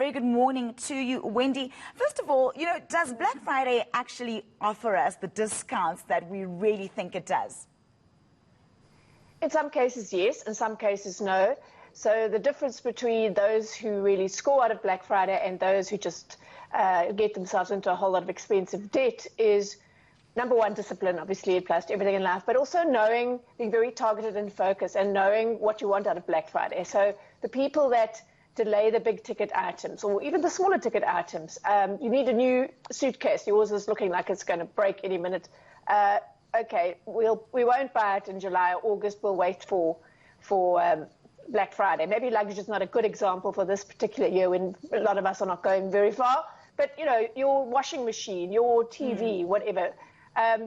very good morning to you, Wendy. First of all, does Black Friday actually offer us the discounts that we really think it does? In some cases, yes. In some cases, no. So the difference between those who really score out of Black Friday and those who just get themselves into a whole lot of expensive debt is, number one, discipline. Obviously, it applies to everything in life, but also being very targeted and focused and knowing what you want out of Black Friday. So the people that delay the big ticket items or even the smaller ticket items, you need a new suitcase. Yours is looking like it's going to break any minute. Okay, we won't buy it in July or August. We'll wait for Black Friday. Maybe luggage is not a good example for this particular year when a lot of us are not going very far. But, your washing machine, your TV, whatever,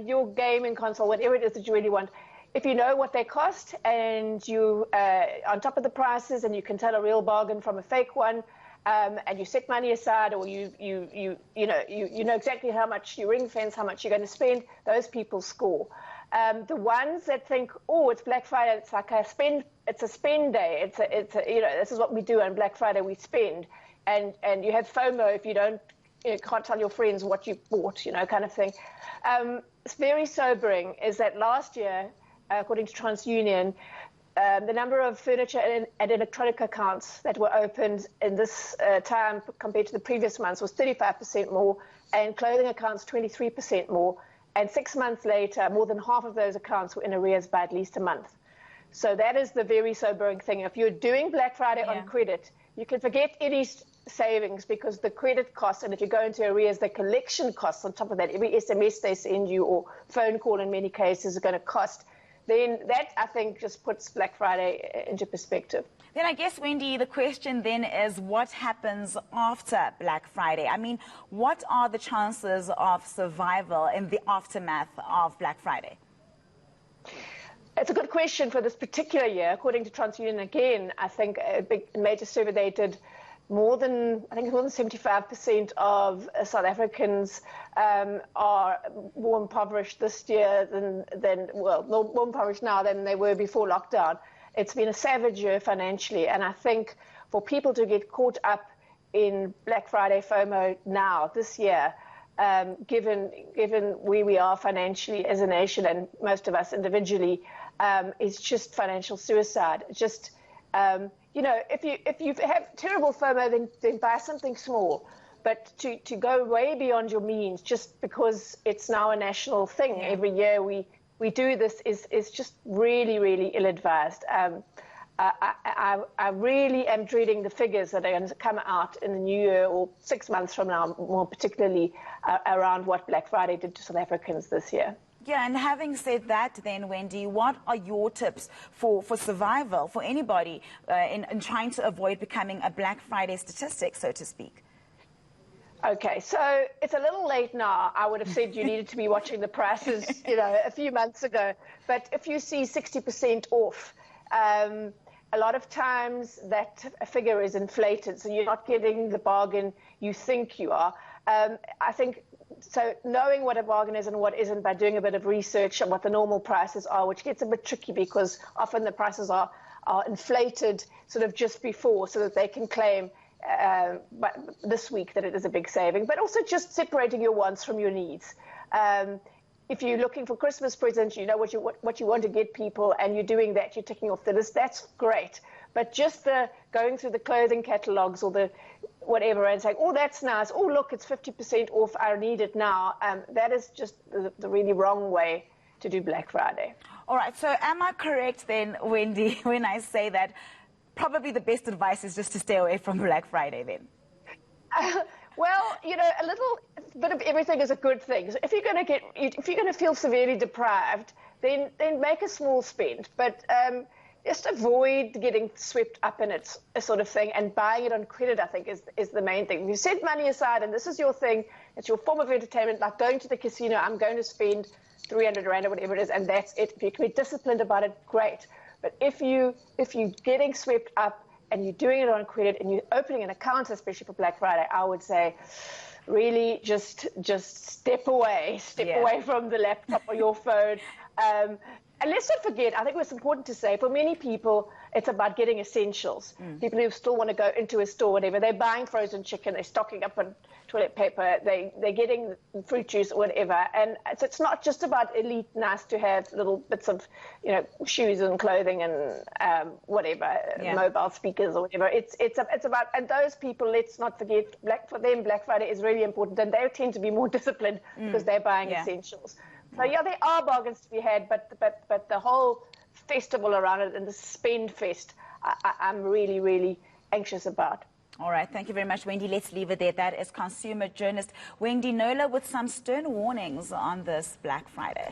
your gaming console, whatever it is that you really want, if you know what they cost and you on top of the prices and you can tell a real bargain from a fake one, and you set money aside, or you know exactly how much you ring fence, how much you're going to spend, those people score. The ones that think, oh, it's Black Friday, it's like it's a spend day, this is what we do on Black Friday, we spend, and you have FOMO if you can't tell your friends what you bought, kind of thing. It's very sobering is that last year, according to TransUnion, the number of furniture and electronic accounts that were opened in this time compared to the previous months was 35% more, and clothing accounts 23% more. And 6 months later, more than half of those accounts were in arrears by at least a month. So that is the very sobering thing. If you're doing Black Friday on credit, you can forget any savings because the credit costs, and if you go into arrears, the collection costs on top of that, every SMS they send you or phone call in many cases are going to cost. Then that, I think, just puts Black Friday into perspective. Then I guess, Wendy, the question then is what happens after Black Friday? I mean, what are the chances of survival in the aftermath of Black Friday? It's a good question for this particular year. According to TransUnion, again, I think a major survey they did, more than 75% of South Africans are more impoverished this year more impoverished now than they were before lockdown. It's been a savage year financially, and I think for people to get caught up in Black Friday FOMO now, this year, given where we are financially as a nation and most of us individually, is just financial suicide. Just if you have terrible FOMO, then buy something small. But to go way beyond your means just because it's now a national thing, every year we do this is just really, really ill-advised. I really am dreading the figures that are going to come out in the new year or 6 months from now, more particularly around what Black Friday did to South Africans this year. Yeah, and having said that then, Wendy, what are your tips for survival for anybody in trying to avoid becoming a Black Friday statistic, so to speak? Okay, so it's a little late now. I would have said you needed to be watching the prices, a few months ago. But if you see 60% off, a lot of times that figure is inflated, so you're not getting the bargain you think you are. I think so knowing what a bargain is and what isn't by doing a bit of research on what the normal prices are, which gets a bit tricky because often the prices are inflated sort of just before so that they can claim but this week that it is a big saving, but also just separating your wants from your needs. If you're looking for Christmas presents, you know what you want to get people, and you're doing that, you're ticking off the list, that's great. But just the going through the clothing catalogs or the whatever and saying, oh, that's nice, oh, look, it's 50% off, I need it now, that is just the really wrong way to do Black Friday. All right, so am I correct then, Wendy, when I say that probably the best advice is just to stay away from Black Friday then? Well, a little bit of everything is a good thing. So if you're going to feel severely deprived, then make a small spend. But just avoid getting swept up in it, sort of thing, and buying it on credit, I think, is the main thing. If you set money aside and this is your thing, it's your form of entertainment, like going to the casino, I'm going to spend 300 Rand or whatever it is, and that's it. If you can be disciplined about it, great. But if you're getting swept up and you're doing it on credit and you're opening an account, especially for Black Friday, I would say really just step away from the laptop or your phone. And And let's not forget, I think it's important to say, for many people, it's about getting essentials. People who still want to go into a store, whatever, they're buying frozen chicken, they're stocking up on toilet paper, they're getting fruit juice or whatever. And so it's not just about elite, nice to have little bits of, shoes and clothing and whatever, mobile speakers or whatever. It's about, and those people, let's not forget, for them, Black Friday is really important, and they tend to be more disciplined because they're buying essentials. So yeah, there are bargains to be had, but the whole festival around it and the spend fest, I'm really, really anxious about. All right, thank you very much, Wendy. Let's leave it there. That is consumer journalist Wendy Knowler with some stern warnings on this Black Friday.